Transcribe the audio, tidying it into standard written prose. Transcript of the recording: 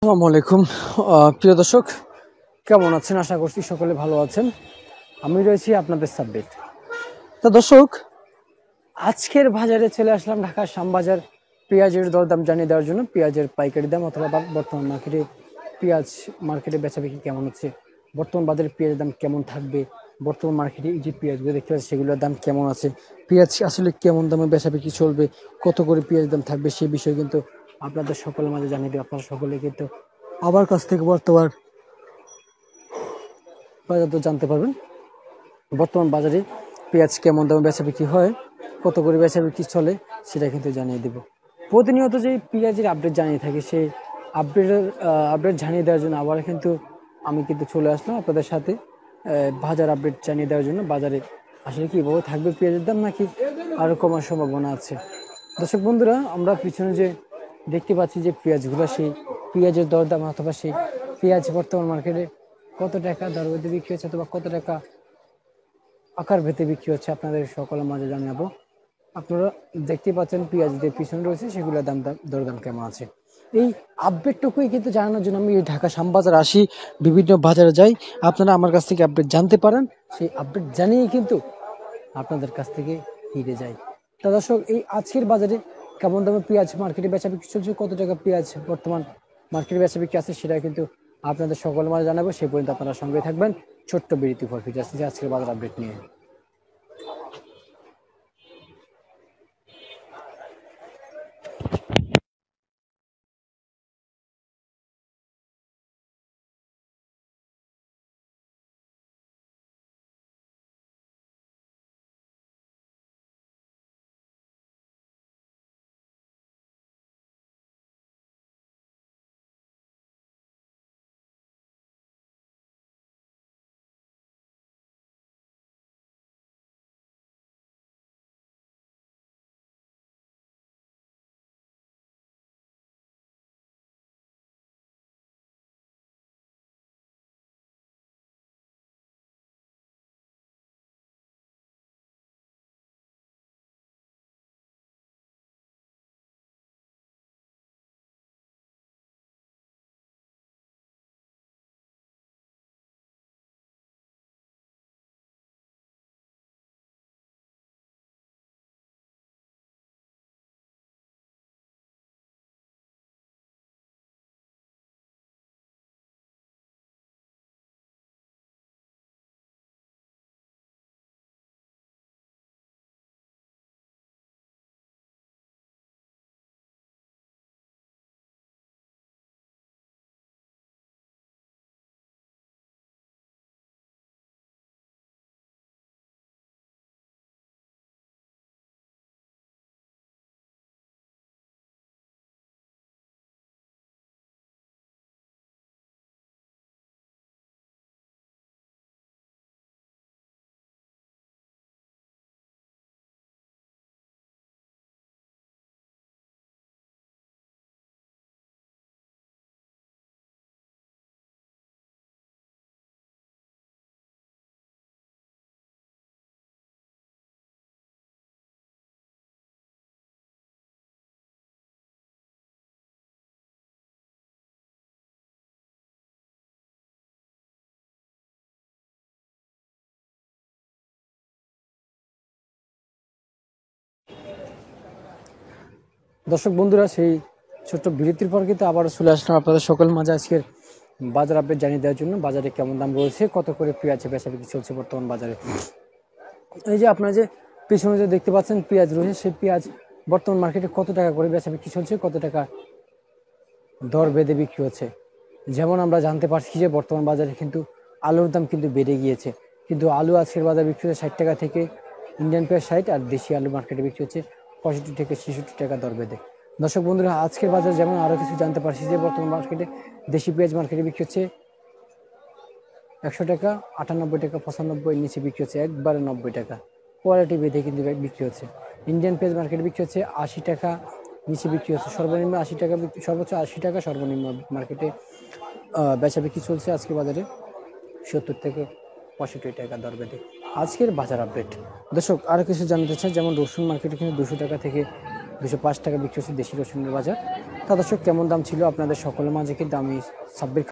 আসসালামু আলাইকুম। প্রিয় দর্শক, কেমন আছেন? আশা করছি সকলে ভালো আছেন। আমি রয়েছি আপনাদের সাব্বির। তো দর্শক, আজকের বাজারে চলে আসলাম ঢাকার শ্যামবাজার। পেঁয়াজের দরদাম জানিয়ে দেওয়ার জন্য, পেঁয়াজের পাইকারি দাম অথবা বর্তমান মার্কেটে পেঁয়াজ মার্কেটে বেচাবিক্রি কেমন হচ্ছে, বর্তমান বাজারে পেঁয়াজের দাম কেমন থাকবে, বর্তমান মার্কেটে এই যে পেঁয়াজগুলো দেখতে পাচ্ছি সেগুলোর দাম কেমন আছে, পেঁয়াজ আসলে কেমন দামে বেচাবিক্রি চলবে, কত করে পেঁয়াজ দাম থাকবে, সেই বিষয়ে কিন্তু আপনাদের সকলের মাঝে জানিয়ে দেবে। আপনারা সকলে কিন্তু আমার কাছ থেকে বর্তমান বাজার দর জানতে পারবেন। বর্তমান বাজারে পেঁয়াজ কেমন দামে বেচা বিক্রি হয়, কত করে বেচা বিক্রি চলে, সেটা কিন্তু জানিয়ে দেব। প্রতিনিয়ত যে পেঁয়াজের আপডেট জানিয়ে থাকি, সেই আপডেট জানিয়ে দেওয়ার জন্য আবার কিন্তু আমি কিন্তু চলে আসলাম আপনাদের সাথে বাজার আপডেট জানিয়ে দেওয়ার জন্য। বাজারে আসলে কীভাবে থাকবে পেঁয়াজের দাম, নাকি আরও কমার সম্ভাবনা আছে। দর্শক বন্ধুরা, আমরা পিছনে যে দেখতে পাচ্ছি যে পেঁয়াজগুলো, সেই পেঁয়াজের দরদাম অথবা সেই পেঁয়াজ বর্তমান মার্কেটে কত টাকা দর বেঁধে বিক্রি হচ্ছে অথবা কত টাকা আকার ভেতে বিক্রি হচ্ছে, আপনাদের সকলের মাঝে জানাবো। আপনারা দেখতে পাচ্ছেন পেঁয়াজ যে পিছনে রয়েছে সেগুলোর দরদাম কেমন আছে। এই আপডেটটুকুই কিন্তু জানানোর জন্য আমি ঢাকা শ্যামবাজার আসি, বিভিন্ন বাজারে যাই। আপনারা আমার কাছ থেকে আপডেট জানতে পারেন, সেই আপডেট জানিয়ে কিন্তু আপনাদের কাছ থেকে ফিরে যাই। তা দর্শক, এই আজকের বাজারে কেমন দামে পেঁয়াজ মার্কেটে বেচা বিক্রি চলছে, কত টাকা পেঁয়াজ বর্তমান মার্কেটে বেচা বিক্রি আছে, সেটা কিন্তু আপনাদের সকলের মাঝে জানাবো। সেই পর্যন্ত আপনারা সঙ্গে থাকবেন। ছোট্ট বিরতি পর ফিরে আসছি আজকের বাজার আপডেট নিয়ে। দর্শক বন্ধুরা, সেই ছোট্ট বিরতির পর কিন্তু আবারও চলে আসলাম আপনাদের সকল মাঝে আজকের বাজার আপডেট জানিয়ে দেওয়ার জন্য। বাজারে কেমন দাম রয়েছে, কত করে পেঁয়াজ বেচা বিক্রি চলছে বর্তমান বাজারে। এই যে আপনারা যে পিছনে যে দেখতে পাচ্ছেন পেঁয়াজ রয়েছে, সেই পেঁয়াজ বর্তমান মার্কেটে কত টাকা করে বেচা বিক্রি চলছে, কত টাকা দর বেঁধে বিক্রি হচ্ছে। যেমন আমরা জানতে পারছি যে বর্তমান বাজারে কিন্তু আলুর দাম কিন্তু বেড়ে গিয়েছে, কিন্তু আলু আজকের বাজারে বিক্রি হচ্ছে 60 টাকা থেকে, ইন্ডিয়ান পেঁয়াজ 60, আর দেশি আলু মার্কেটে বিক্রি হচ্ছে 65 থেকে 66 টাকা দর বেঁধে। দর্শক বন্ধুরা, আজকের বাজার যেমন আরও কিছু জানতে পারছি যে বর্তমান মার্কেটে দেশি পেঁয়াজ মার্কেটে বিক্রি হচ্ছে 100 টাকা, 98 টাকা, 95 নিচে বিক্রি হচ্ছে একবারে 90 টাকা। কোয়ালিটি বেঁধে কিন্তু বিক্রি হচ্ছে। ইন্ডিয়ান পেঁয়াজ মার্কেটে বিক্রি হচ্ছে 80 টাকা, নিচে বিক্রি হচ্ছে সর্বনিম্ন 80 টাকা, সর্বোচ্চ 80 টাকা, সর্বনিম্ন মার্কেটে বেচা বিক্রি চলছে আজকে বাজারে 70 থেকে 65 টাকা দর বেঁধে। আজকের বাজার আপডেট দর্শক, আরও কিছু জানতে চাই, যেমন রসুন মার্কেটে কিন্তু 200 টাকা থেকে 205 টাকা বিক্রি হচ্ছে দেশি রসুনের বাজার। তা দর্শক, কেমন দাম ছিল আপনাদের সকলের মাঝে কিন্তু আমি সাব্বির